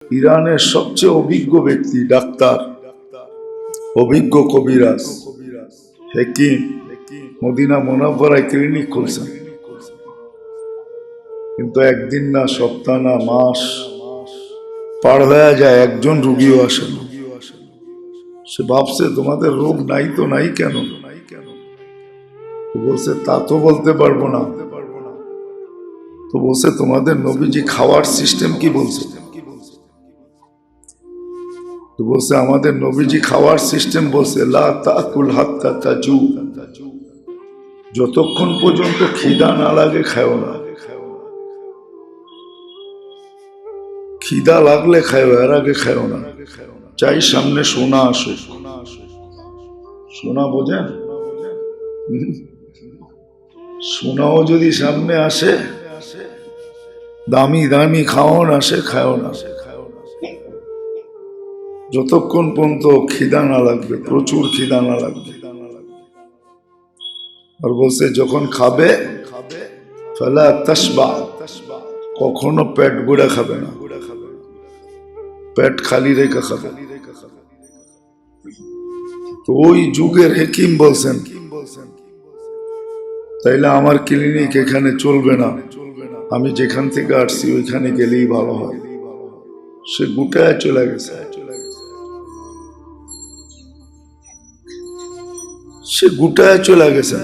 ইরানের সবচেয়ে অভিজ্ঞ ব্যক্তি, ডাক্তার, অভিজ্ঞ কবিরাজ, হাকিম, মদিনা মুনাওয়ারায় ক্লিনিক খুলছেন। কিন্তু একদিন না, সপ্তাহ না, মাস পার হয়ে যায়, একজন রুগীও আসে না। সে ভাবছে তোমাদের রোগ নাই তো নাই কেন? বলছে তা তো বলতে পারবো না। তো বলছে তোমাদের নবীজি খাওয়ার সিস্টেম কি বলছে? তো বলছে আমাদের নবীজি খাওয়ার সিস্টেম বলছে লা তাকুল হাত্তা তাজু, যতক্ষণ পর্যন্ত খিদা না লাগে খাও না। খিদা লাগলে খাও, এর আগে খাও না। চাই সামনে সোনা আসুক। সোনা বোঝেন? সোনাও যদি সামনে আসে, দামি দামি খাওয়ান আসে, খাও না। যতক্ষণ পর্যন্ত খিদা না লাগবে, প্রচুর খিদা না লাগবে। আর বলছে যখন খাবে ফালা তাশবা, কখনো পেট বুড়া খাবে না, পেট খালি রেখে খাবে। তো ওই যুগের হাকিম বলছেন তাইলে আমার ক্লিনিক এখানে চলবে না, আমি যেখান থেকে আসছি ওইখানে গেলেই ভালো হয়। সে গুটায় চলে গেছে, সে গুটায় চলে গেছে।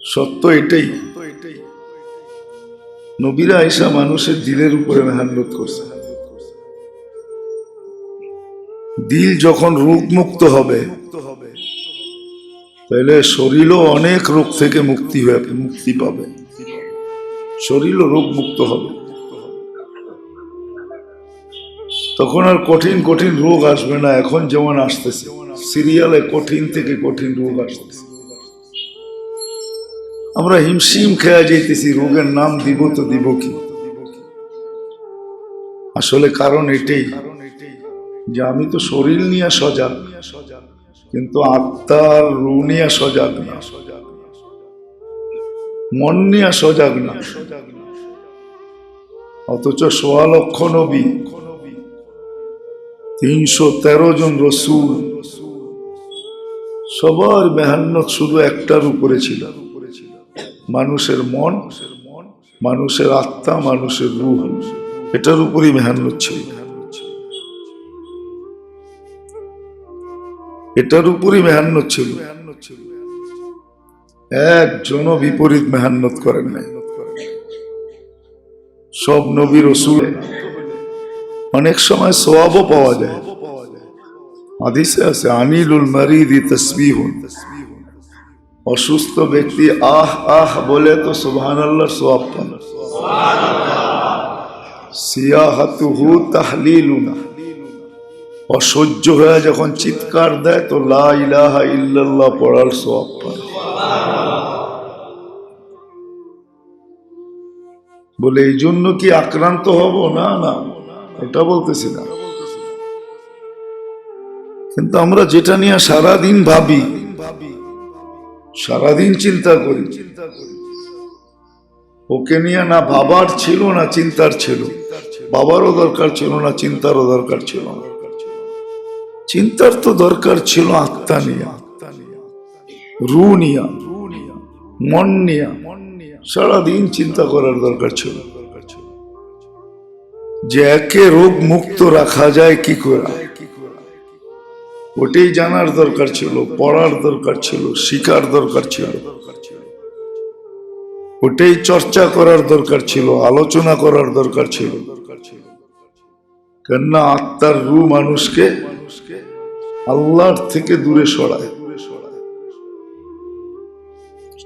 সত্য এটাই, নবীরা আয়েশা মানুষের দিলের উপরে মেহনত করছে। দিল যখন রোগ মুক্ত হবে তাহলে শরীরও অনেক রোগ থেকে মুক্তি পাবে, শরীরও রোগ মুক্ত হবে। তখন আর কঠিন কঠিন রোগ আসবে না। এখন যেমন আসতেছে সিরিয়ালে কঠিন থেকে কঠিন রোগ আসতেছে, আমরা হিমশিম খেয়া যাইতেছি রোগের নাম দিব তো দিব কি। আসলে কারণ এটাই যে আমি তো শরীর নিয়ে সজাগ, কিন্তু আত্মার রূহ নিয়ে সজাগ না, মন নিয়ে সজাগ না। অথচ ১৬ লক্ষ নবী, ৩১৩ জন রসুল, সবার মেহনত শুধু একটার উপরে ছিল, মানুষের মন, মানুষের আত্মা, মানুষের রূহ, এটার উপরই মেহনত ছিল, এটার উপরই মেহনত ছিল। একজনও বিপরীত মেহনত করেন নাই। সব নবী রসুল অনেক সময় সওয়াবও পাওয়া যায়। হাদিসে আছে আনিলুল মারিদি তাসবিহুন, অসুস্থ ব্যক্তি আহ আহ বলে তো সুবহানাল্লাহ সওয়াব পান। সিয়াহাতুহু তাহলিলুন, অসহ্য হয়ে যখন চিৎকার দেয় তো লা ইলাহা ইল্লাল্লাহ পড়ার সওয়াব পান। বলে এই জন্য কি আক্রান্ত হব? না না, এটা বলতেছি না। কিন্তু আমরা যেটা নিয়ে সারাদিন ভাবি, সারাদিন চিন্তা করি, ওকে নিয়ে না ভাবার ছিল না চিন্তার ছিল, বাবারও দরকার ছিল না, চিন্তারও দরকার ছিল না। চিন্তার তো দরকার ছিল আত্মা নিয়া, রূহ নিয়া, মন নিয়া, সারাদিন চিন্তা করার দরকার ছিল যে একে রোগ মুক্ত রাখা যায় কি করে, ওটাই জানার দরকার ছিল, পড়ার দরকার ছিল, শিখার দরকার ছিল, ওটাই চর্চা করার দরকার ছিল, আলোচনা করার দরকার ছিল। কেননা আত্মার রূহ মানুষকে আল্লাহর থেকে দূরে সরায়,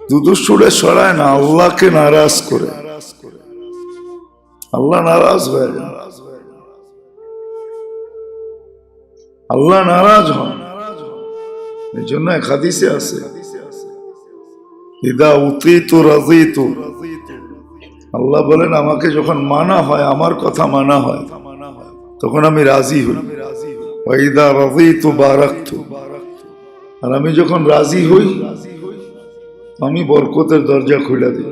দূরে সরায় না, আল্লাহকে নারাজ করে। আল্লাহ নারাজ হয়ে যান, আল্লাহ নারাজ হন। এই জন্য এক হাদিসে আছে ইদা উতিতু রাযিতু, আল্লাহ বলেন আমাকে যখন মানা হয়, আমার কথা মানা হয়, তখন আমি রাজি হই। ওয়া ইদা রাযিতু বারাকতু, আর আমি যখন রাজি হই আমি বরকতের দরজা খুলে দিই।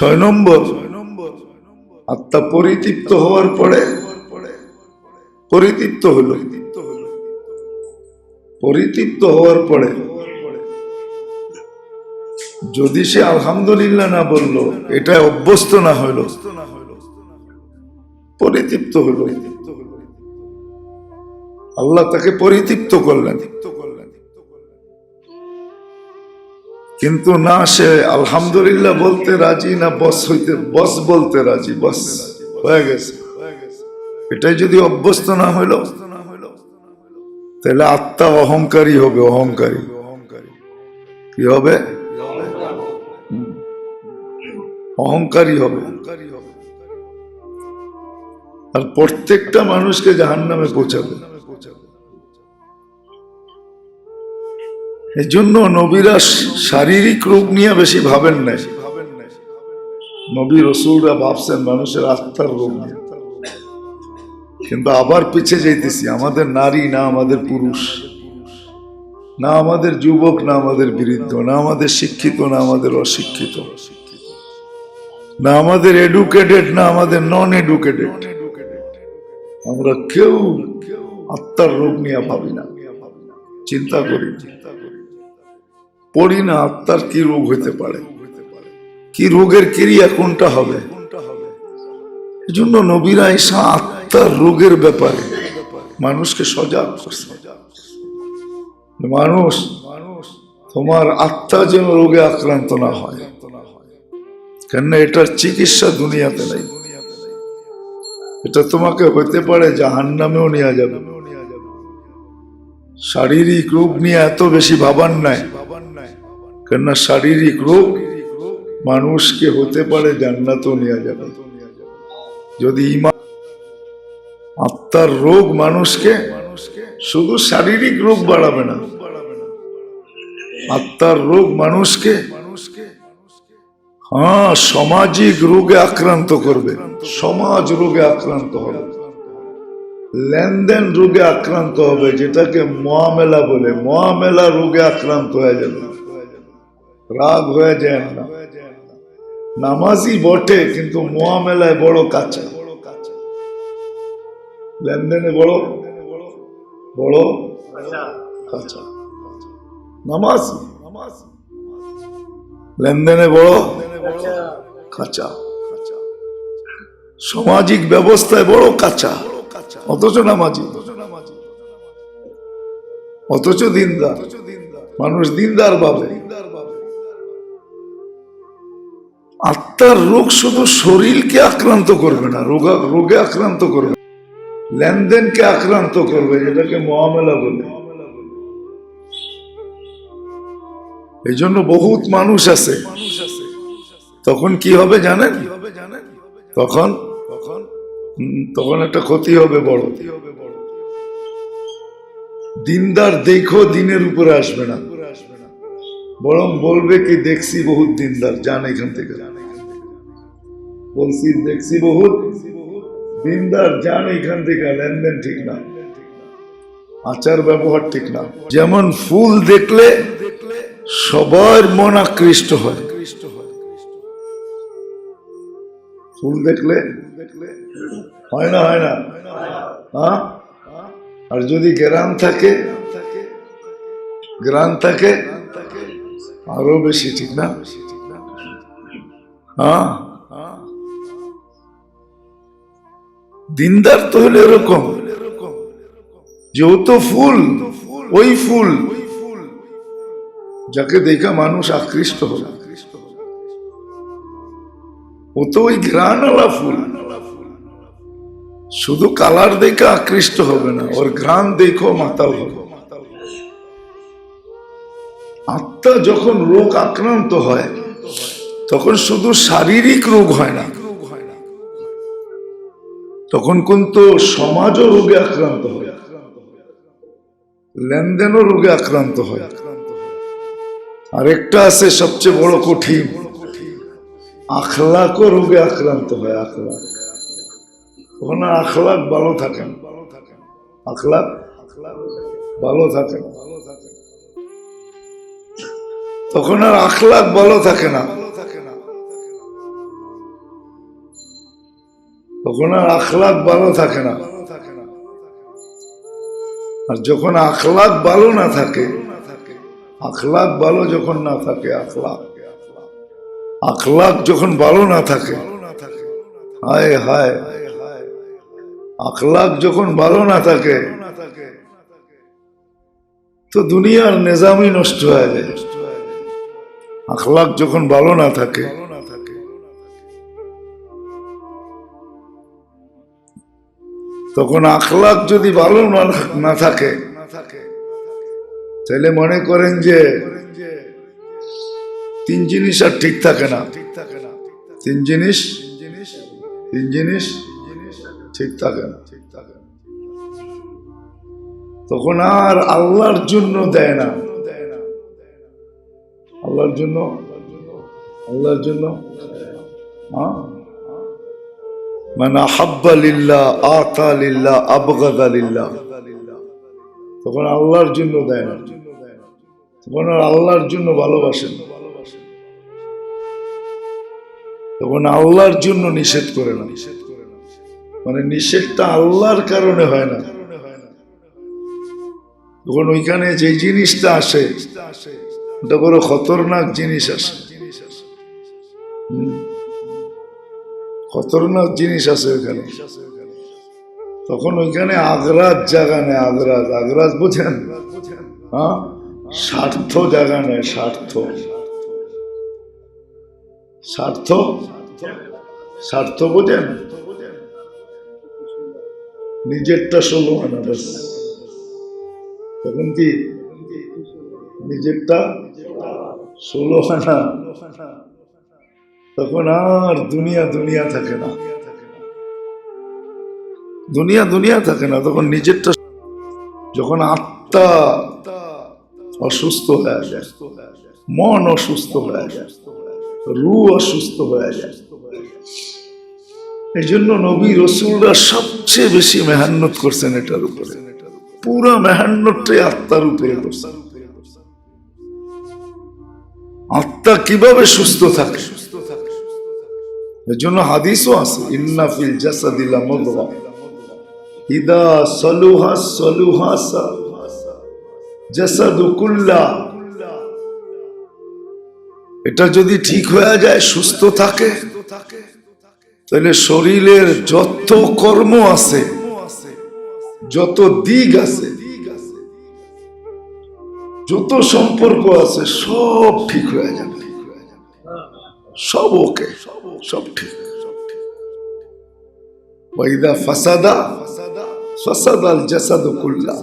6 নম্বর, আত্মা পরিতৃপ্ত হওয়ার পরে পরিতৃপ্ত হলো, পরিতৃপ্ত হওয়ার পরে যদি সে আলহামদুলিল্লাহ না বলল, এটা অভ্যস্ত না হইল, পরিতৃপ্ত হইল, আল্লাহ তাকে পরিতৃপ্ত করলেন। কিন্তু না সে আলহামদুলিল্লাহ বলতে রাজি, না বস বলতে রাজি, বস হয়ে গেছে। এটাই যদি অভ্যস্ত না হইল, তাহলে আত্মা অহংকারী হবে। অহংকারী কি হবে? অহংকারী হবে। আর প্রত্যেকটা মানুষকে জাহান্নামে পৌঁছাবে। এই জন্য নবীরা শারীরিক রোগ নিয়ে বেশি ভাবেন নাই। নবী রসুলরা ভাবছেন মানুষের আত্মার রোগ নিয়ে। কিন্তু আবার পিছিয়ে যাইতেছি। আমাদের নারী না আমাদের পুরুষ, না আমাদের যুবক না আমাদের বৃদ্ধ, না আমাদের শিক্ষিত না আমাদের অশিক্ষিত, না আমাদের এডুকেটেড না আমাদের নন এডুকেটেড, আমরা কেউ আত্মার রোগ নিয়ে ভাবি না, চিন্তা করি, পড়ি না আত্মার কি রোগ হইতে পারে, কি রোগের ক্রিয়া কোনটা হবে। এই জন্য নবীরা এসা আত্মার রোগের ব্যাপারে মানুষকে সজাগ করছে। মানুষ, তোমার আত্মা যেন রোগে আক্রান্ত না হয়, কেননা এটার চিকিৎসা দুনিয়াতে নাই। এটা তোমাকে হইতে পারে জাহান্নামেও নিয়ে যাবে। শারীরিক রোগ নিয়ে এত বেশি ভাবার নাই, কেননা শারীরিক রোগ মানুষকে হতে পারে জান্নাতও নিয়ে যাবে যদি ঈমান। আত্মার রোগ মানুষকে শুধু শারীরিক রোগ বাড়াবে না, আত্মার রোগ মানুষকে সামাজিক রোগে আক্রান্ত করবে, সমাজ রোগে আক্রান্ত হবে, লেনদেন রোগে আক্রান্ত হবে, যেটাকে মুআমেলা বলে, মুআমেলা রোগে আক্রান্ত হয়ে যাবে। রাগ হয়ে যায় না, নামাজি বটে কিন্তু মুআমেলায় বড় কাঁচা, লেনদেনে বড় বড় কাঁচা। নামাজি লেনদেনে বড় কাঁচা, সামাজিক ব্যবস্থায় বড় কাঁচা, অথচ নামাজি, অথচ দিনদার। মানুষ দিনদার ভাবে। আত্মার রোগ শুধু শরীরকে আক্রান্ত করবে না, রোগে আক্রান্ত করবে, লেনদেনকে আক্রান্ত করবে, যেটাকে মুআমেলা বলে। এই জন্য বহুত মানুষ আছে, তখন কি হবে জানেন? তখন একটা ক্ষতি হবে বড়। দিনদার দেখো দিনের উপরে আসবে না, বরং বলবে কি দেখছি বহুত দিনদার, যান এখান থেকে। বলছি দেখছি বহুত দিনদার, যান এখান থেকে, লেনদেন ঠিক না, আচার ব্যবহার ঠিক না। যেমন ফুল দেখলে সবার মন আকৃষ্ট হয়, ফুল দেখলে হয় না? হয় না? হ্যাঁ। আর যদি গ্রাম থাকে, গ্রাম থাকে আরো বেশি, ঠিক না? হ্যাঁ। দিনদার তো হলে এরকম, যেহেতু ফুল, ওই ফুল যাকে দেখা মানুষ আকৃষ্ট হল, ও তো ওই ঘ্রাণওয়ালা ফুল। শুধু কালার দেখে আকৃষ্ট হবে না, ওর ঘ্রাণ দেখো মাতাল হবে। আত্মা যখন রোগ আক্রান্ত হয়, তখন শুধু শারীরিক রোগ হয় না, তখন কিন্তু সমাজও রোগে আক্রান্ত হয়, লেনদেনও রোগে আক্রান্ত হয়। আরেকটা আছে সবচেয়ে বড় কঠিন, আখলাকও রোগে আক্রান্ত হয়। আখলাক, তখন আখলাক ভালো থাকে না, আখলাক ভালো থাকে না, তখন আর আখলাক ভালো থাকে না। তখন আর আখলাক ভালো থাকে না। আর যখন আখলাক ভালো না থাকে, আখলাক ভালো যখন না থাকে, আখলাক যখন ভালো না থাকে, হায় হায়, আখলাক যখন ভালো না থাকে তো দুনিয়ার নিজামই নষ্ট হয়ে যায়। আখলাক যখন ভালো না থাকে, তখন আখলাক যদি ভালো না থাকে তাহলে মনে করেন যে তিন জিনিস আর ঠিক থাকে না। তিন জিনিস ঠিক থাকে না। তখন আর আল্লাহর জন্য দেয় না। আল্লাহর জন্য মান আহাব্বা লিল্লাহ আতা লিল্লাহ আবগাদা লিল্লাহ, তখন আল্লাহর জন্য দেয় না। তখন আর আল্লাহর জন্য ভালোবাসেন, তখন আল্লাহর জন্য নিষেধ করে না। মানে নিষেধটা আল্লাহর কারণে হয় না। তখন ওইখানে যে জিনিসটা আসে ওটা বড় খতরনাক জিনিস আসে। খতরনাক জিনিস আছে ওইখানে। তখন ওইখানে আগ্রাজ জায়গা নেয়। আগ্রাজ বোঝেন? হ্যাঁ, স্বার্থ জায়গা নেয়। স্বার্থ বোঝেন? নিজেরটা 16 আনা ব্যাস। তখন কি নিজেরটা 16 আনা, তখন আর দুনিয়া থাকে না। দুনিয়া থাকে না, তখন নিজেরটা। যখন আত্মা অসুস্থ হয়ে যায়, মন অসুস্থ হয়ে যায়, রূহ অসুস্থ হয়ে যায়, এই জন্য নবী রসুলরা সবচেয়ে বেশি মেহান্নত করছেন এটার উপরে। পুরো মেহান্নতটাই আত্মার উপরে করছেন। আত্মা কিভাবে সুস্থ থাকে, এর জন্য হাদিসও আছে, ইন্না ফিল জাসাদি লামুদগা ইদা সালুহা সালুহা জাসাদু কুল্লা। এটা যদি ঠিক হয়ে যায়, সুস্থ থাকে, তাহলে শরীরের যত কর্ম আছে, যত দিক আছে, যত সম্পর্ক আছে, সব ঠিক হয়ে যাবে। সব ওকে, সব ঠিক। ওয়াইদা ফাসাদা ফাসাদাল জাসাদু কুল্লা।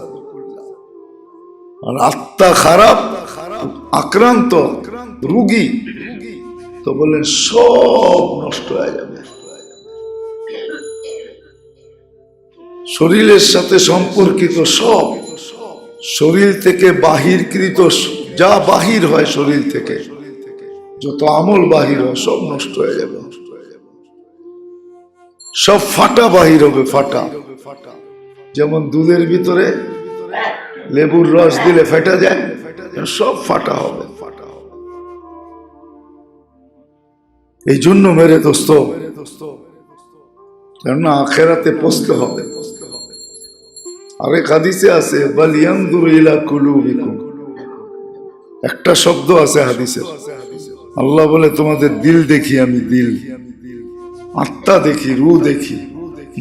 আর আত্মা খারাপ, আক্রান্ত, রোগী, তো বলেন সব নষ্ট হয়ে যাবে। শরীরের সাথে সম্পর্কিত সব, শরীর থেকে বাহিরকৃত যা বাহির হয়, শরীর থেকে যত আমল বাহির হয়, সব নষ্ট হয়ে যাবে। সব ফাটা বাহির হবে, ফাটা। যেমন দুধের ভিতরে লেবুর রস দিলে ফেটে যায়, সব ফাটা হবে। এই জন্য মেরে দোস্ত, কেননা আখেরাতে পৌঁছতে হবে। আরেক হাদিসে আছে, বাল ইয়ানজুরু ইলা কুলুবিকুম। একটা শব্দ আছে হাদিসে, আল্লাহ বলে তোমাদের দিল দেখি আমি, দিল, আত্মা দেখি, রূহ দেখি,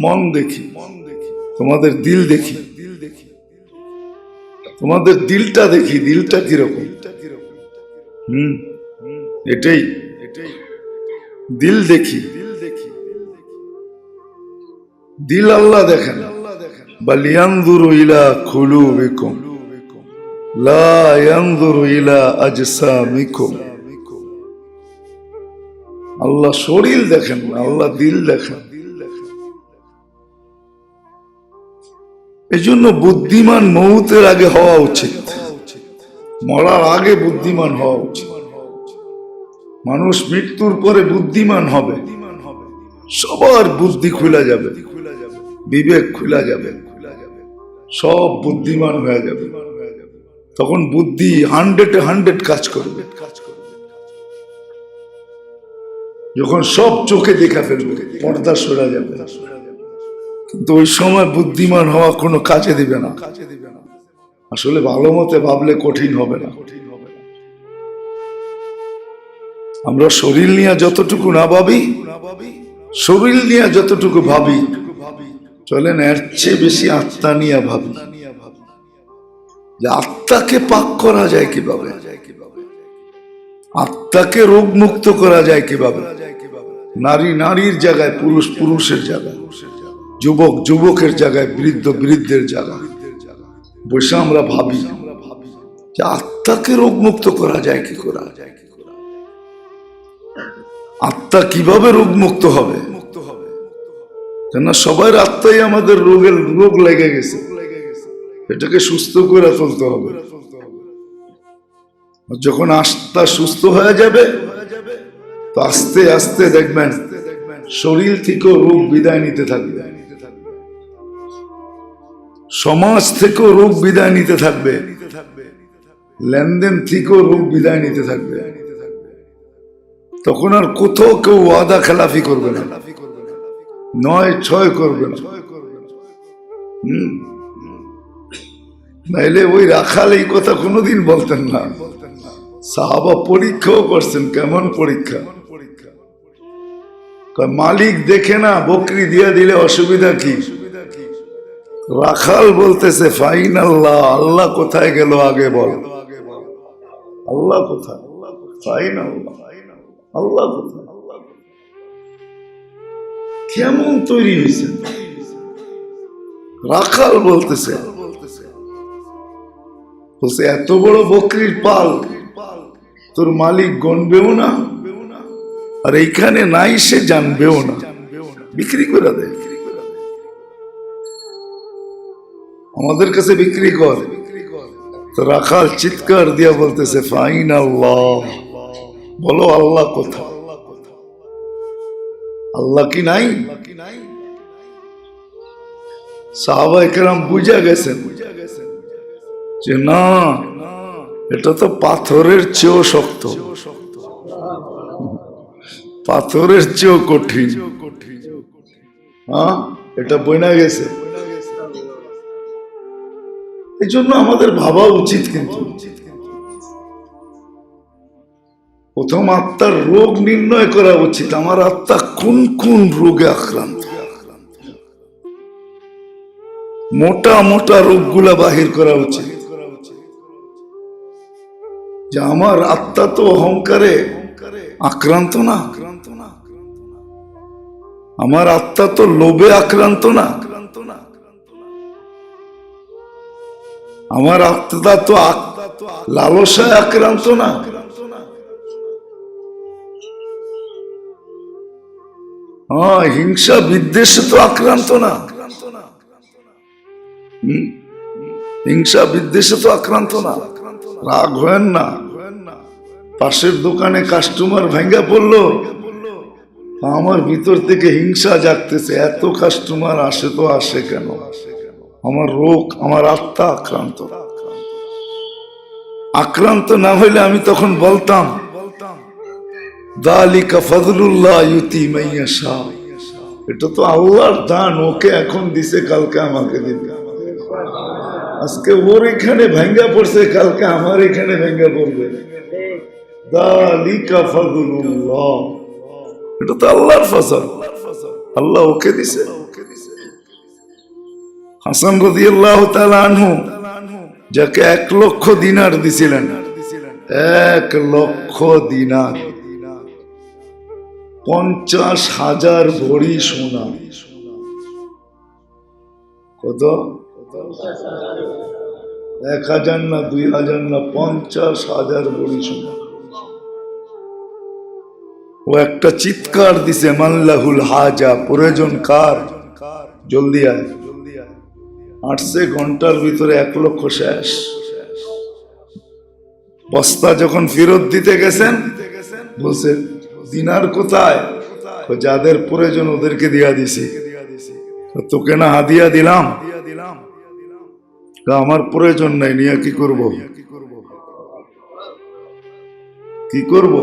মন দেখি, তোমাদের দিল দেখি, তোমাদের দিলটা দেখি। দিলটা কিরকম? এটাই দিল দেখি। দিল আল্লাহ দেখেন। বাল ইয়ানজুরু ইলা কুলুবিকুম লা ইয়ানজুরু ইলা আজসামিকুম। আল্লাহ শরীর দেখেন না, আল্লাহ দিল দেখেন। এই জন্য বুদ্ধিমান মৌতের আগে হওয়া উচিত, মরার আগে বুদ্ধিমান হওয়া উচিত। মানুষ মৃত্যুর পরে বুদ্ধিমান হবে, সবার বুদ্ধি খুলে যাবে, বিবেক খুলে যাবে, সব বুদ্ধিমান হয়ে যাবে। তখন বুদ্ধি 100-এ 100 কাজ করবে। যখন সব চোখে দেখা ফেলবে, পর্দা সরা যাবে, কিন্তু ওই সময় বুদ্ধিমান হওয়া কোনো কাজে দিবে না। আসলে ভালো মতে ভাবলে কঠিন হবে না। আমরা শরীর নিয়ে যতটুকু না ভাবি, শরীর নিয়ে যতটুকু ভাবি, চলেন এর চেয়ে বেশি আত্মা নিয়ে ভাবি, যে আত্মাকে পাক করা যায় কিভাবে, আত্মাকে রোগ মুক্ত করা যায় কিভাবে, নারী নারীর জায়গায়, পুরুষ পুরুষের জায়গায়, যুবক যুবকের জায়গায়, বৃদ্ধ বৃদ্ধের জায়গায় বসে আমরা ভাবি যে আত্মাকে রোগ মুক্ত করা যায় কি করা যায়, আত্মা কিভাবে রোগ মুক্ত হবে। কেন সবার আত্মাই আমাদের রোগ লেগে গেছে, এটাকে সুস্থ করে তুলতে হবে। যখন আত্মা সুস্থ হয়ে যাবে, তো আস্তে আস্তে দেখবেন শরীর থেকেও রোগ বিদায় নিতে থাকবে, সমাজ থেকেও রোগ বিদায় নিতে থাকবে, লেনদেন থেকেও রোগ বিদায় নিতে থাকবে। তখন আর কোথাও কেউ ওয়াদা খেলাফি করবে না, নয় ছয় করবে না। নাইলে ওই রাখাল এই কথা কোনোদিন বলতেন না। সাহাবা পরীক্ষাও করছেন। কেমন পরীক্ষা? মালিক দেখে না, বকরি দিয়া দিলে অসুবিধা কি? রাখাল বলতেছে ফাইন আল্লাহ, আল্লাহ কোথায় গেল আগে বল, আল্লাহ কোথায়? ফাইন আল্লাহ, আল্লাহ কোথায়? কেমন তৈরি হয়েছে? রাখাল বলতেছে, বলছে এত বড় বকরির পাল তোর মালিক গণবেও না, আর এইখানে নাই সে জানবেও না, বিক্রি করে দেয়, আমাদের কাছে বিক্রি কর। তো রাখাল চিৎকার দিয়া বলতেছে ফাইন আল্লাহ, বলো আল্লাহ কোথায়? আল্লাহ কি নাই? সাহাবায়ে কেরাম বুঝা গেছেন যে না, এটা তো পাথরের চেয়েও শক্ত, পাথরের চেয়েও কঠিন। হ্যাঁ, এটা বইনা গেছে। এই জন্য আমাদের ভাবা উচিত, কিন্তু প্রথম আত্মার রোগ নির্ণয় করা উচিত। আমার আত্মা কোন কোন রোগে আক্রান্ত, মোটা মোটা রোগগুলা বাহির করা উচিত। যে আমার আত্মা তো অহংকারে আক্রান্ত না, আমার আত্মা তো লোভে আক্রান্ত না, আমার আত্মা তো লালসায় আক্রান্ত না, হ্যাঁ, হিংসা বিদ্বেষে তো আক্রান্ত না, হিংসা বিদ্বেষে তো আক্রান্ত না। রাগ হয় না, পাশের দোকানে কাস্টমার ভেঙ্গা পড়লো, আমার ভিতর থেকে হিংসা জাগতেছে, এত কাস্টমার আসে তো আসে কেন? আমার রোগ, আমার আত্মা আক্রান্ত। আক্রান্ত না হইলে আমি তখন বলতাম যালিকা ফাযলুল্লাহ ইউতি মান ইয়াশা, এটা তো আল্লাহর দান, ওকে এখন দিছে, কালকে আমাকে দিবে। আজকে ওর এখানে ভেঙ্গা পড়ছে, কালকে আমার এখানে ভেঙ্গা পড়বে। যালিকা ফাযলুল্লাহ, এটা তো আল্লাহর ফজল, আল্লাহ ওকে দিছে। হাসান রাদিয়াল্লাহু তাআলা আনহু, যাকে 1 লক্ষ দিনার দিছিলেন, 1 লক্ষ দিনার, 50,000 ভরি সোনা। কত? 1,000 না 2,000 না, 50,000 ভরি সোনা। ও একটা চিৎকার দিছে, মাল্লাহুল হাজা, প্রয়োজন কার? জলদি আয়। 8 ঘন্টার ভিতরে 1 লক্ষ শেষ। বস্তা যখন ফেরত দিতে গেছেন, বলছে দিনার কোথায়? যাদের প্রয়োজন ওদেরকে দিয়া দিছি, তোকে না হাদিয়া দিলাম? আমার প্রয়োজন নাই, নিয়ে কি করব? কি করব?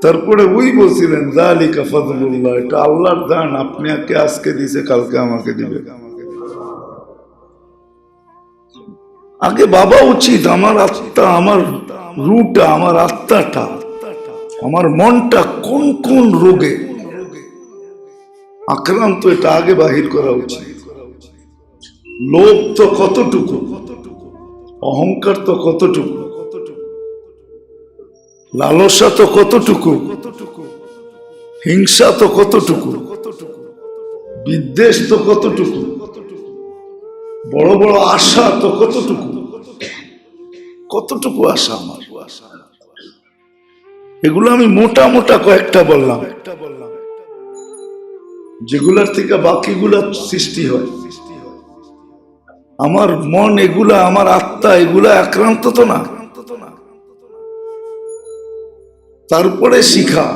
তারপরে ওই বলছিলেন যালিকা ফাদলুল্লাহ, এটা আল্লাহর দান, আপনাকে আজকে দিছে কালকে আমাকে দিবে। আগে ভাবা উচিত আমার আত্মা, আমার রুটা, আমার আত্মাটা, আমার মনটা কোন কোন রোগে আক্রান্ত, এটা আগে বাহির করা উচিত। লোভ তো কতটুকু, অহংকার তো কতটুকু, লালসা তো কতটুকু, হিংসা তো কতটুকু, বিদ্বেষ তো কতটুকু, বড় বড় আশা তো কতটুকু, কতটুকু আশা আমার। এগুলো আমি মোটা মোটা কয়েকটা বললাম, যেগুলার থেকে বাকিগুলা সৃষ্টি হয়। আমার মন এগুলা, আমার আত্মা এগুলা আক্রান্ত তো না। তারপরে শিখা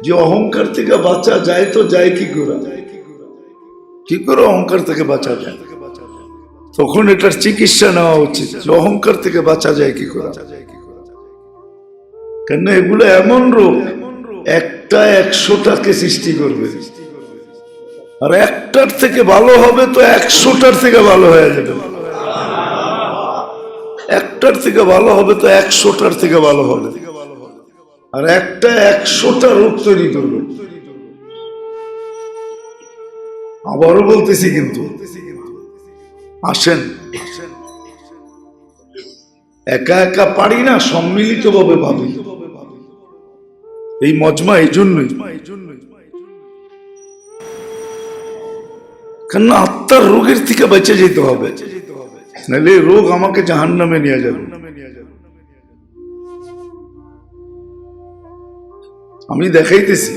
যে অহংকার থেকে বাঁচা যায়, তো যায় কি করে, কি করে অহংকার থেকে বাঁচা যায়। তখন এটার চিকিৎসা নেওয়া উচিত, যে অহংকার থেকে বাঁচা যায় কি করে। কেন এগুলো এমন রোগ, একটা 100টাকে সৃষ্টি করবে, আর একটার থেকে ভালো হবে তো 100টার থেকে ভালো হয়ে যাবে। একটার থেকে ভালো হবে তো 100টার থেকে ভালো হবে, আর একটা 100টা রোগ তৈরি করবে। আবারও বলতেছি, কিন্তু আসেন, একা একা পারি না, সম্মিলিত ভাবে ভাবি। এই মজমা এই জন্যই, কেন আত্মার রোগের থেকে বেঁচে যেতে হবে, নাহলে রোগ আমাকে জাহান্নামে নিয়ে যাবে। আমি দেখাইতেছি,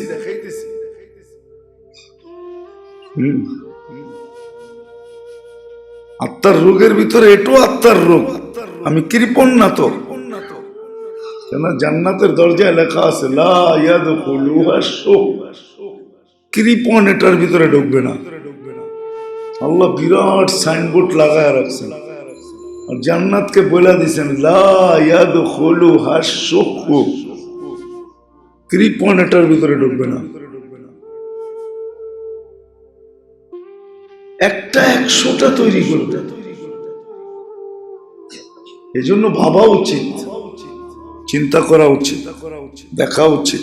আত্মার রোগের ভিতরে এটাও আত্মার রোগ। আমি কৃপণ না তো, কেন জান্নাতের দরজায় লেখা আছে লা ইয়াদখুলুহা শুহ, কৃপণ এটার ভিতরে ঢুকবে না। আল্লাহ বিরাট সাইনবোর্ড লাগায় রাখছেন, আর জান্নাতকে বলে দিয়েছেন লা ইয়াদখুলুহা শুহ, কৃপণ এটার ভিতরে ঢুকবে না। একটা 100টা তৈরি করবে। এই জন্য ভাবা উচিত, চিন্তা করা উচিত, দেখা উচিত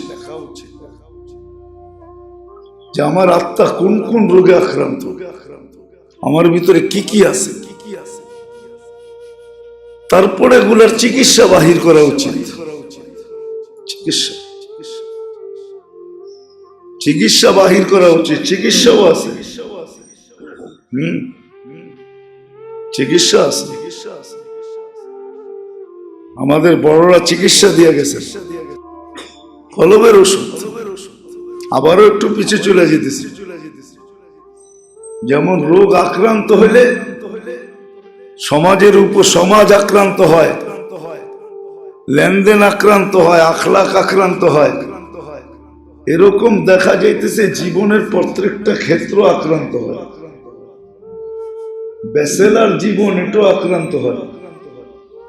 যে আমার আত্মা কোন কোন রোগে আক্রান্ত, আমার ভিতরে কি কি আছে, তারপরে এগুলার চিকিৎসা বাহির করা উচিত। চিকিৎসা বাহির করা উচিত, চিকিৎসাও আছে। চিকিৎসা আছে, আমাদের বড়রা চিকিৎসা দিয়ে গেছে, কলমের ওষুধ। আবারও একটু পিছিয়ে চলে যেতেছি, যেমন রোগ আক্রান্ত হলে সমাজের উপর সমাজ আক্রান্ত হয়, লেনদেন আক্রান্ত হয়, আখলাক আক্রান্ত হয়, এরকম দেখা যাইতেছে জীবনের প্রত্যেকটা ক্ষেত্র আক্রান্ত হয়। ব্যাচেলার জীবন এটাও আক্রান্ত হয়,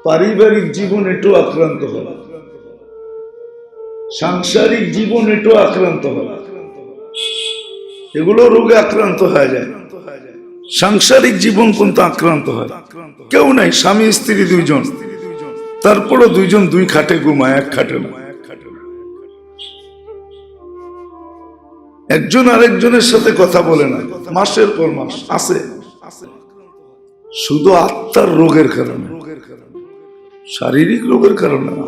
পারিবারিক জীবন এটাও আক্রান্ত হয়, সাংসারিক জীবন এটাও আক্রান্ত হয়। এগুলো রোগে আক্রান্ত হয়ে যায়। সাংসারিক জীবন কিন্তু আক্রান্ত হয়, কেউ নাই, স্বামী স্ত্রী দুইজন, তারপরও দুইজন দুই খাটে ঘুমায়, এক খাটে না। একজন আরেকজনের সাথে কথা বলে না, মাসের পর মাস আছে, শুধু আত্মার রোগের কারণে, শারীরিক রোগের কারণে না।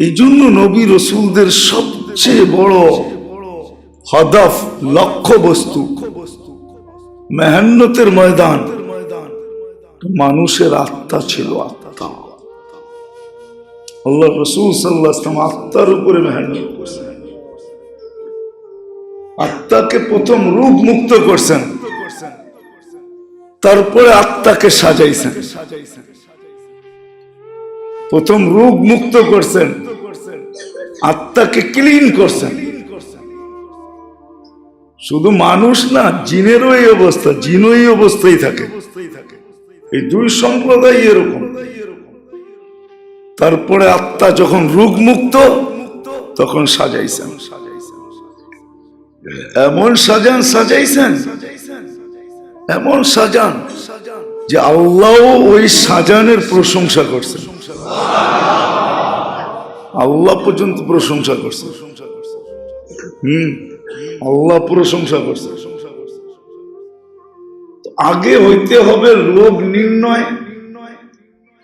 এই জন্য নবী রসুলদের সবচেয়ে বড় হদফ, লক্ষ্য বস্তু, মেহনতের ময়দান, মানুষের আত্মা ছিল। আত্মা, আল্লাহ রসুল সাল্লাল্লাহু আলাইহি ওয়াসাল্লাম আত্মার উপরে মেহনত করছেন। আত্মাকে প্রথম রূপ মুক্ত করছেন, তারপরে আত্মাকে সাজাইছেন। প্রথম রূপ মুক্ত করছেন, আত্মাকে ক্লিন করছেন। শুধু মানুষ না, জিনেরও এই অবস্থা, জিনও এই অবস্থায় থাকে। এই দুই সম্প্রদায় এরকম। তারপরে আত্মা যখন রোগ মুক্ত তখন সাজাইছেন, এমন সাজাইছেন, এমন সাজান যে আল্লাহ ওই সাজানের প্রশংসা করছেন, আল্লাহ পর্যন্ত প্রশংসা করছে। আল্লাহ প্রশংসা করছে। আগে হইতে হবে রোগ নির্ণয়,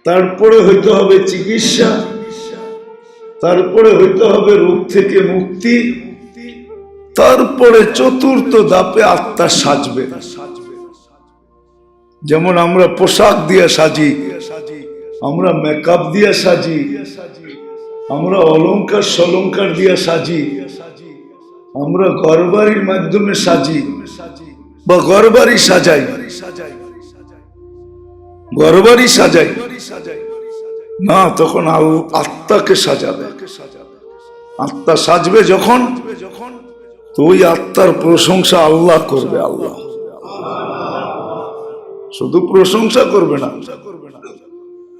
তারপরে হইতে হবে চিকিৎসা, তারপরে হইতে হবে রোগ থেকে মুক্তি, তারপরে চতুর্থ ধাপে আত্মা সাজবে। যেমন আমরা পোশাক দিয়ে সাজি, আমরা মেকআপ দিয়ে সাজি, আমরা অলংকার সলংকার দিয়ে সাজি, আমরা ঘরবাড়ির মাধ্যমে সাজি বা ঘরবাড়ি সাজাই, ঘরবাড়ি সাজাই না, তখন আত্মাকে সাজাবে। আত্মা সাজবে যখন, তো ওই আত্মার প্রশংসা আল্লাহ করবে। আল্লাহ শুধু প্রশংসা করবে না,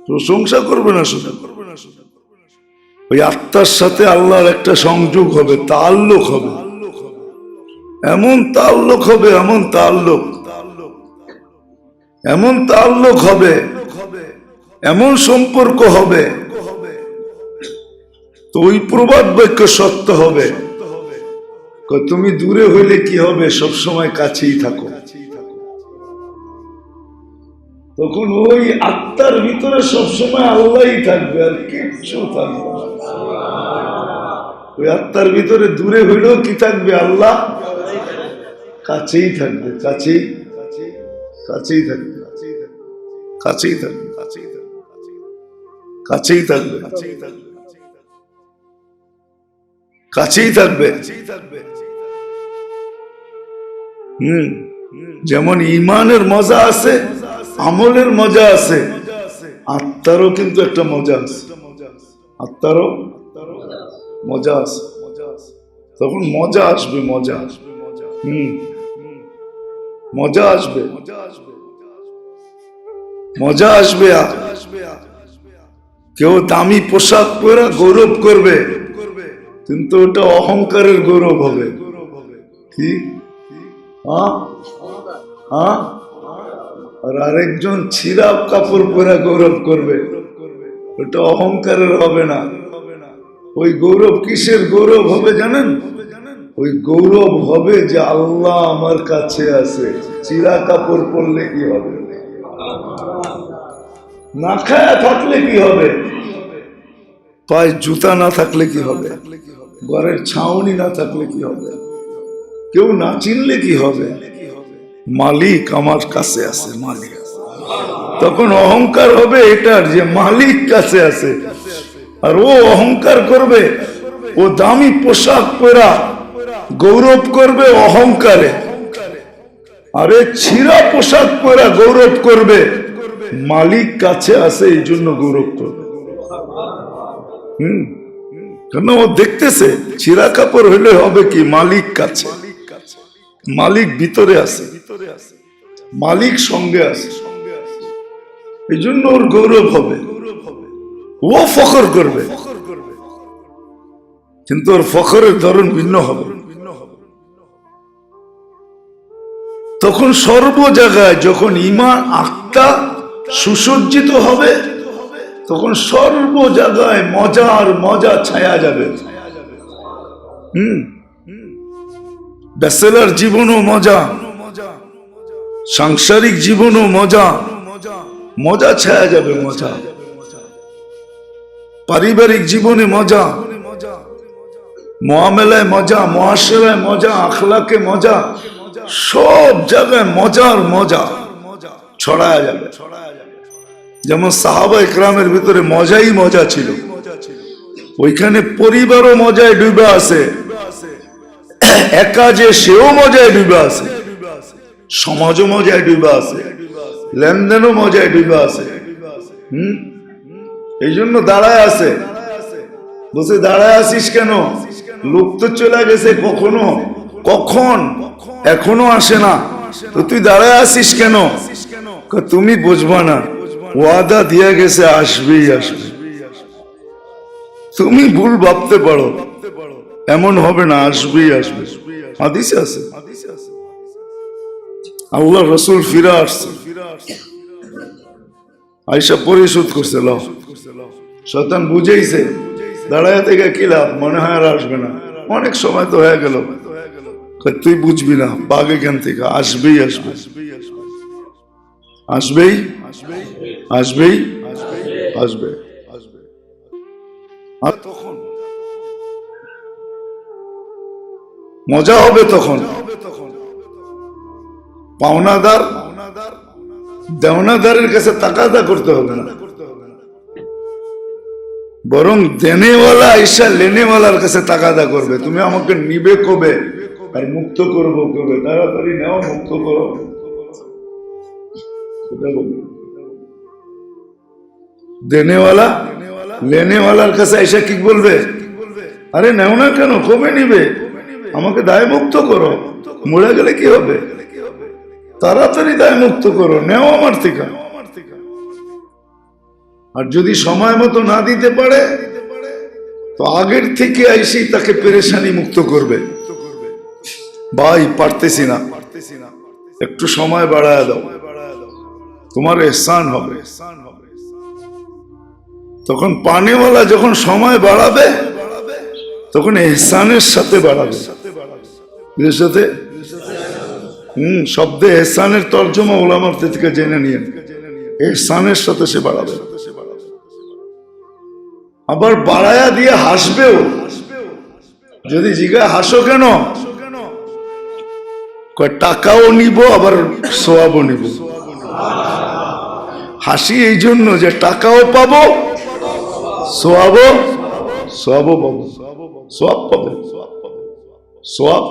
প্রশংসা করবে না শুধু, ওই আত্মার সাথে আল্লাহর একটা সংযোগ হবে, তাল্লুক হবে, এমন তাল্লুক হবে, এমন তাল্লুক, এমন তাল্লুক হবে, এমন সম্পর্ক হবে, তো ওই প্রবাদ বাক্য সত্য হবে, তুমি দূরে হইলে কি হবে, সবসময় কাছেই থাকো। তখন ওই আত্মার ভিতরে সবসময় আল্লাহই থাকবে, আর কিচ্ছু থাকবে না। ওই আত্মার ভিতরে দূরে হইলেও কি থাকবে, আল্লাহ কাছেই থাকবে, কাছেই কাছেই থাকবে, কাছেই থাকবে, কাছেই থাকবে, কাছেই থাকবে। যেমন ইমানের মজা আছে, আমলের মজা আছে, আত্মারও কিন্তু একটা মজা আছে, আত্মারও মজা আছে। তখন মজা আসবে, মজা আসবে, মজা আসবে, মজা আসবে। কেউ দামি পোশাক পরে গৌরব করবে, কিন্তু ওটা অহংকারের গৌরব হবে। কি? আর আরেকজন ছিঁড়া কাপড় পরে গৌরব করবে, ওটা অহংকারের হবে না। ওই গৌরব কিসের গৌরব হবে জানেন? ওই গৌরব হবে যে আল্লাহ আমার কাছে আছে। ছিঁড়া কাপড় পরলে কি হবে? না খায়া থাকলে কি হবে? পায়ে জুতা না থাকলে কি হবে? ঘরের ছাউনি না থাকলে কি হবে? কেউ না চিনলে কি হবে? মালিক আমার কাছে আছে, মালিক। তখন অহংকার হবে এটার যে মালিক কাছে আছে, আর ও অহংকার করবে, ও দামি পোশাক পরা গৌরব করবে অহংকারে, আরে ছিঁড়া পোশাক পরা গৌরব করবে মালিক কাছে আছে, এই জন্য গৌরব করবে। কেন? ও দেখতেছে ছিঁড়া কাপড় হইলে হবে কি, মালিক কাছে, মালিক ভিতরে আছে, মালিক সঙ্গে আছে, এই জন্য ওর গৌরব হবে, ও ফখর করবে, কিন্তু ওর ফখরের ধরন ভিন্ন হবে। তখন সর্ব জায়গায় যখন ঈমান আত্মা সুসজ্জিত হবে, তখন সর্ব জায়গায় মজার মজা ছায়া যাবে। ব্যাচেলার জীবনও মজা, সাংসারিক জীবনও মজা, মজা ছায়া যাবে, মজা পারিবারিক জীবনে মজা, মুআমালায় মজা, মুআশারায় মজা, আখলাকে মজা, সব জায়গায় মজার মজা ছড়ায়া যাবে। যেমন সাহাবা ইকরামের ভিতরে মজাই মজা ছিল, ওইখানে পরিবারও মজায় ডুবে আছে, একা যে সেও মজায় ডুবে আছে, সমাজও মজায় ডুবে আছে, লেনদেনও মজায় ডুবে আছে। এই জন্য দাঁড়ায় আছে, বসে দাঁড়ায় আসিস কেন? লোক তো চলে গেছে কখনো, কখন এখনো আসে না, তো তুই দাঁড়ায় আসিস কেন? তুমি বুঝবা না, ওয়াদা দিয়ে গেছে আসবেই আসবে, তুমি ভুল ভাবতে পারো, এমন হবে না, আসবেই আসবে। হাদিসে আছে, আল্লাহ রসুল ফিরে আসছে, আয়সা পরিশোধ করছে, লাও। শয়তান বুঝেইছে দাঁড়ায় থেকে কি লাভ, মনে হয় আর আসবে না, অনেক সময় তো হয়ে গেল। তুই বুঝবি না, বাঘ এখান থেকে আসবেই আসবে, আসবেই আসবেই আসবে। আর তখন মজা হবে, তখন পাওনাদার দেওনাদারের কাছে তাকাদা করতে হবে না, বরং দেনেওয়ালা আইসা লেনেওয়ালার কাছে তাকাদা করবে। তুমি আমাকে নিবে কবে আর মুক্ত করবো কবে, তাড়াতাড়ি নেও, মুক্ত করো। দেনেওয়ালা লেনেওয়ালার কাছে আইসা কি বলবে, আরে নেও না কেন, কবে নিবে, আমাকে দায় মুক্ত করো, মরে গেলে কি হবে, তাড়াতাড়ি দায় মুক্ত করো, নেও আমার থেকে। আর যদি সময় মতো না দিতে পারে তো আগের থেকে আইসি তাকে পেরেশানি মুক্ত করবে, ভাই পারতেছি না, একটু সময় বাড়ায় দাও, তোমার এহসান হবে। তখন পানেওয়ালা যখন সময় বাড়াবে তখন এহসানের সাথে বাড়াবে, সাথে শব্দে এহসানের তর্জমা ওলামার থেকে জেনে নিয়ে, এহসানের সাথে সে বাড়াবে। আবার বাড়ায়া দিয়ে হাসবেও, যদি জিজ্ঞাসা হাসো কেন, টাকাও নিব আবার সোয়াবও নিব। হাসি এই জন্য যে টাকাও পাবো, সোয়াবও পাবো, সোয়াব পাবে, সোয়াব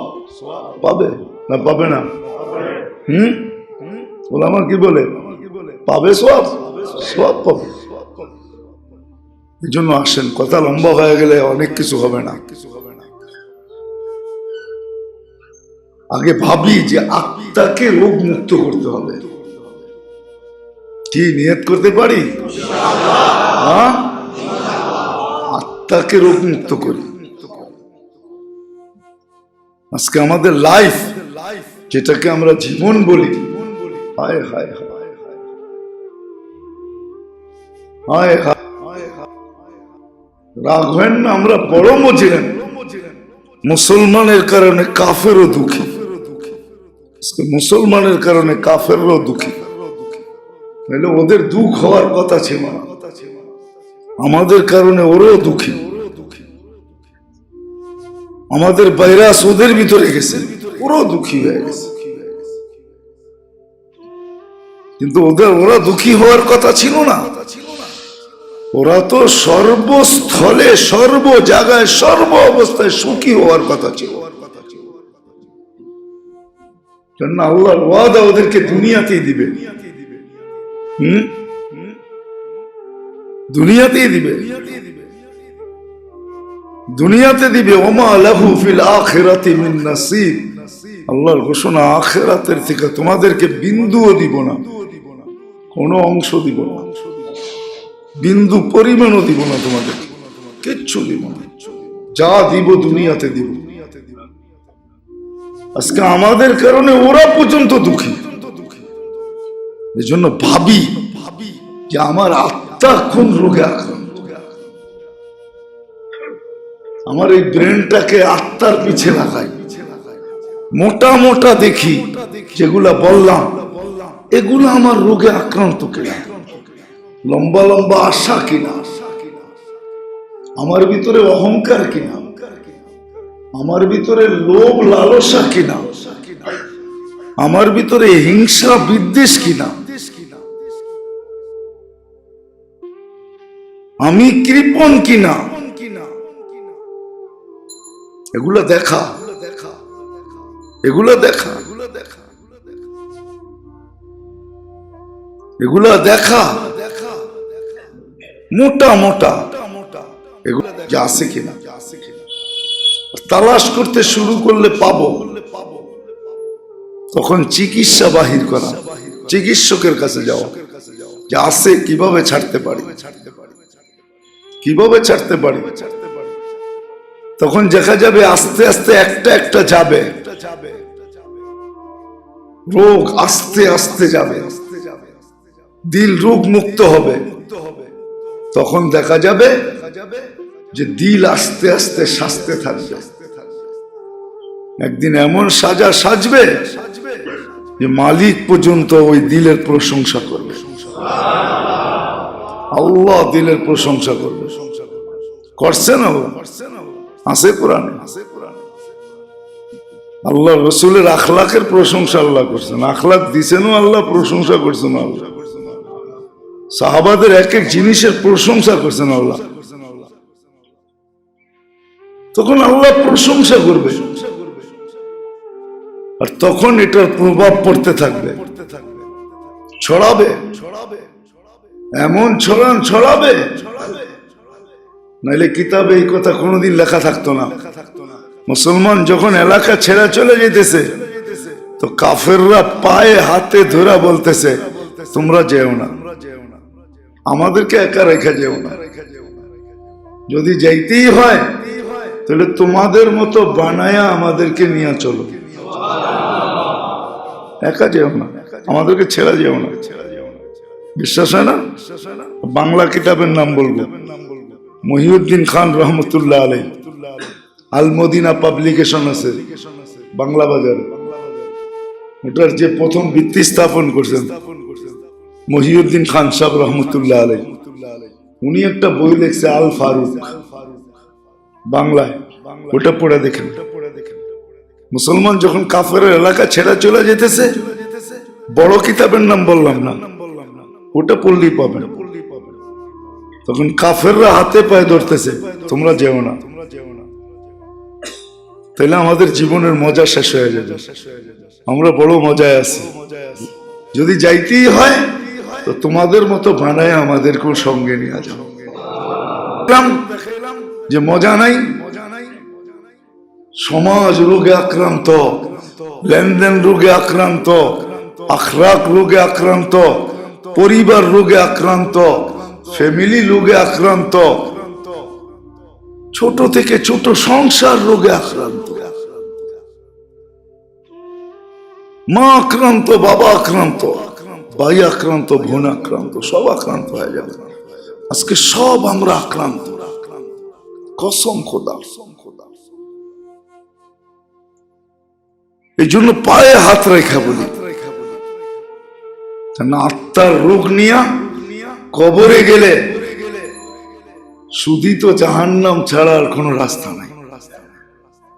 পাবে না পাবে না, ওলামা কি বলে, পাবে সোয়াব, সোয়াব পাবে। এই জন্য আসেন, কথা লম্বা হয়ে গেলে অনেক কিছু হবে না। আগে ভাবি যে আত্মাকে রোগ মুক্ত করতে হবে, কি নিয়ত করতে পারি, আত্মাকে রোগ মুক্ত করি। আজকে আমাদের লাইফ, যেটাকে আমরা জীবন বলি, হায় হায় হায় হায় হায়, রাখবেন না, আমরা বড় মজিলেন, মুসলমানের কারণে কাফেরও দুঃখী, মুসলমানের কারণে কাফেরও দুঃখী, নাহলে ওদের দুঃখ হওয়ার কথা ছিল না, আমাদের কারণে ওরও দুঃখী। আমাদের ভাইরাস ওদের ভিতরে গেছে, ওরাও দুঃখী হয়ে গেছে, কিন্তু ওরা দুঃখী হওয়ার কথা ছিল না। ওরা তো সর্বস্থলে, সর্ব জায়গায়, সর্ব অবস্থায় সুখী হওয়ার কথা ছিল। কেননা আল্লাহর ওয়াদা ওদেরকে দুনিয়াতেই দিবে, দুনিয়াতেই দিবে, দুনিয়াতে দিবে। ওমা লাহু ফিল আখিরাতি মিন নাসিব, আল্লাহর ঘোষণা, আখিরাতের থেকে তোমাদেরকে বিন্দুও দিব না, কোনো অংশ দিব না, বিন্দু পরিমাণও দিব না, তোমাদের কিচ্ছু দিব না, যা দিব দুনিয়াতে দিব। আজকে আমাদের কারণে ওরা পর্যন্ত দুঃখী। এই জন্য ভাবি যে আমার আত্মা কোন রোগে আক্রান্ত, আমার এই ব্রেনটাকে আত্মার পিছে লাগাই, মোটা মোটা দেখি যেগুলা বললাম, এগুলো আমার রোগে আক্রান্ত কিনা, লম্বা লম্বা আশা কিনা, আমার ভিতরে অহংকার কিনা, আমার ভিতরে লোভ লালসা কিনা, আমার ভিতরে হিংসা বিদ্বেষ কিনা, আমি কৃপণ কিনা, এগুলো দেখা, এগুলো দেখা, এগুলো দেখা, মোটা মোটা এগুলো আছে কিনা তালাশ করতে শুরু করলে পাবো। তখন চিকিৎসা বাহির করা, চিকিৎসকের কাছে যাওয়া, যে আছে কিভাবে ছাড়তে পারি, কিভাবে ছাড়তে পারি? তখন দেখা যাবে আস্তে আস্তে একটা একটা যাবে, রোগ আস্তে আস্তে যাবে, দিল রোগ মুক্ত হবে। তখন দেখা যাবে যে দিল আস্তে আস্তে সাজতে থাকবে। একদিন এমন সাজা সাজবে যে মালিক পর্যন্ত ওই দিলের প্রশংসা করবে। আল্লাহ দিলের প্রশংসা করবে। করছেন আল্লাহ, আছে কোরআনে। আল্লাহ রসুলের আখলাকের প্রশংসা আল্লাহ করছেন, আখলাক দিছেনও আল্লাহ, প্রশংসা করছেন আল্লাহ। সাহাবাদের এক এক জিনিসের প্রশংসা করছেন আল্লাহ। তখন আল্লাহ প্রশংসা করবে, আর তখন এটার প্রভাব পড়তে থাকবে, ছড়াবে, এমন ছড়াবে, নাইলে কিতাবে এই কথা কোনোদিন লেখা থাকতো না। মুসলমান যখন এলাকা ছেড়ে চলে যেতেছে, তো কাফেররা পায়ে হাতে ধরা বলতেছে, তোমরা যেও না, আমাদেরকে একা রেখে যেও না, যদি যাইতেই হয় তাহলে তোমাদের মতো বানায়া আমাদেরকে নিয়ে চলো, একা যেও না, আমাদেরকে ছেড়ে যেও না। বিশ্বাস হয় না? বাংলা কিতাবের নাম বলবো, মহিউদ্দিন খান রহমতুল্লাহ আলাই, আল মদিনা পাবলিকেশন আছে বাংলা বাজারে, ওটার যে প্রথম ভিত্তি স্থাপন করছেন মহিউদ্দিন খান সাহেব রহমতুল্লাহ আলাই, উনি একটা বই লিখছে আল ফারুক, বাংলায়, ওটা পড়ে দেখেন। মুসলমান যখন কাফেরের এলাকা ছেড়া চলে যেতেছে, বড় কিতাবের নাম বললাম না, ওটা পড়লেই পাবেন। তখন কাফেররা হাতে পায়ে ধরতেছে, তোমরা যেও না, তাহলে আমাদের জীবনের মজা শেষ হয়ে যাবে। আমরা বড় মজায় আছি, যদি যাইতেই হয় তো তোমাদের মতো বানায় আমাদেরকেও সঙ্গে নিয়ে যাও। যে মজা নাই, সমাজ রোগে আক্রান্ত, লেনদেন রোগে আক্রান্ত, আখলাক রোগে আক্রান্ত, পরিবার রোগে আক্রান্ত, ফ্যামিলি রোগে আক্রান্ত, ছোট থেকে ছোট সংসার রোগে আক্রান্ত, মা আক্রান্ত, বাবা আক্রান্ত, ভাই আক্রান্ত, বোন আক্রান্ত, সব আক্রান্ত হয়ে যাবে। আজকে সব আমরা আক্রান্ত, কসম খোদা। এই জন্য পায়ে হাত রেখা বলি, না আত্মার রোগ নিয়া কবরে গেলে শুধু তো জাহান্নাম ছাড়া আর কোনো রাস্তা নাই।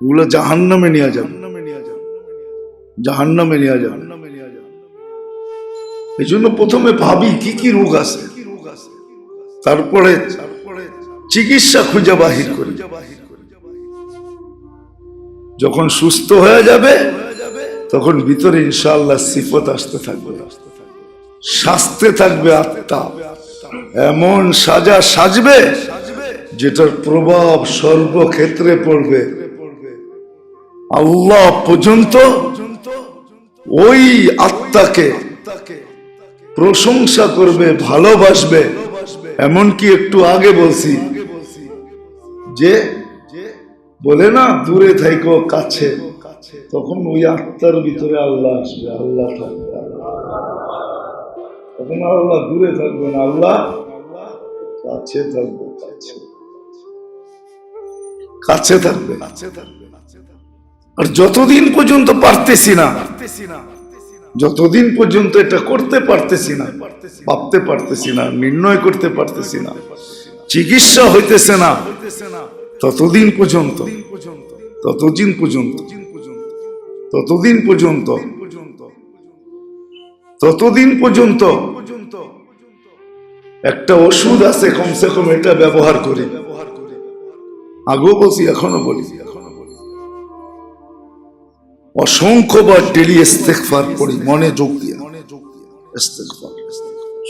ওগুলো জাহান্নামে নিয়ে যাবে, জাহান্নামে নিয়ে যাবে। এই জন্য প্রথমে ভাবি কি কি রোগ আছে, তারপরে চিকিৎসা খুঁজে বাহির করি। যখন সুস্থ হয়ে যাবে তখন ভিতরে ইনশাআল্লাহ সিফত আসতে থাকবে, সাজতে থাকবে আত্মা, এমন সাজা সাজবে যেটার প্রভাব সর্বক্ষেত্রে পড়বে। আল্লাহ পর্যন্ত ওই আত্মাকে প্রশংসা করবে, ভালোবাসবে। এমনকি একটু আগে বলছি যে বলে না দূরে থাইকো কাছে, তখন ওই আত্মার ভিতরে আল্লাহ আসবে, আল্লাহ থাকবে। তখন আল্লাহ দূরে থাকবে না, আল্লাহ কাছে থাকবে, কাছে থাকবে। আর যতদিন পর্যন্ত পারতেছি না, যতদিন পর্যন্ত এটা করতে পারতেছি না, ভাবতে পারতেছি না, নির্ণয় করতে পারতেছি না, চিকিৎসা হইতেছে না, ততদিন পর্যন্ত ততদিন পর্যন্ত ততদিন পর্যন্ত ততদিন পর্যন্ত একটা ওষুধ আছে, কমসে কম এটা ব্যবহার করি। আগেও বলছি, এখনো বলি, অসংখ্যবার ডেলি ইস্তেগফার করি, মনে যোগ দিয়ে ইস্তেগফার,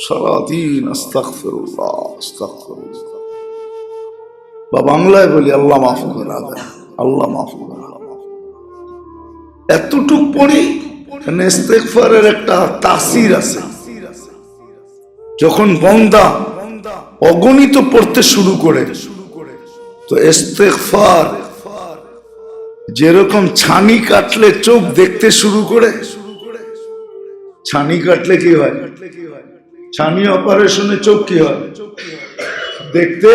সারাদিন আস্তাগফিরুল্লাহ আস্তাগফিরুল্লাহ। বা বাংলায় বলি আল্লাহ মাফ করে, আল্লাহ মাফ করে। এতটুক পড়ি, ইস্তেগফারের একটা তাসির আছে। যখন বান্দা অগণিত পড়তে শুরু করে, তো ইস্তেগফার যেরকম ছানি কাটলে চোখ দেখতে শুরু করে, ছানি কাটলে কি হয়? ছানি অপারেশনে চোখ কি হয়? দেখতে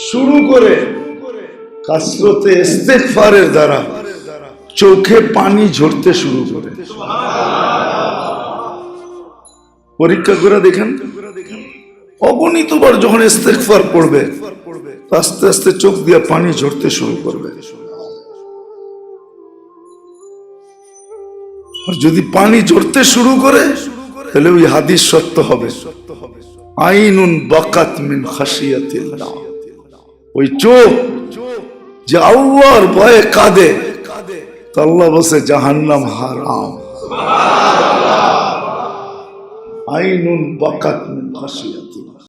শুরু করে। কাসরতে ইস্তেগফারের দ্বারা চোখে পানি ঝরতে শুরু করে। পরীক্ষা করে দেখেন, অগণিতবার যখন ইস্তেগফার পড়বে আস্তে আস্তে চোখ দিয়ে পানি ঝরতে শুরু করবে। আর যদি পানি ঝরতে শুরু করে তাহলে ওই হাদিস সত্য হবে, আইনুন বাকাত মিন খাশিয়াতিল্লাহ, ওই চোখ যে আল্লাহর ভয়ে কাঁদে, তো আল্লাহ বসে জাহান্নাম হারাম। আইনুন বাকাত মিন খাশিয়াতিল্লাহ।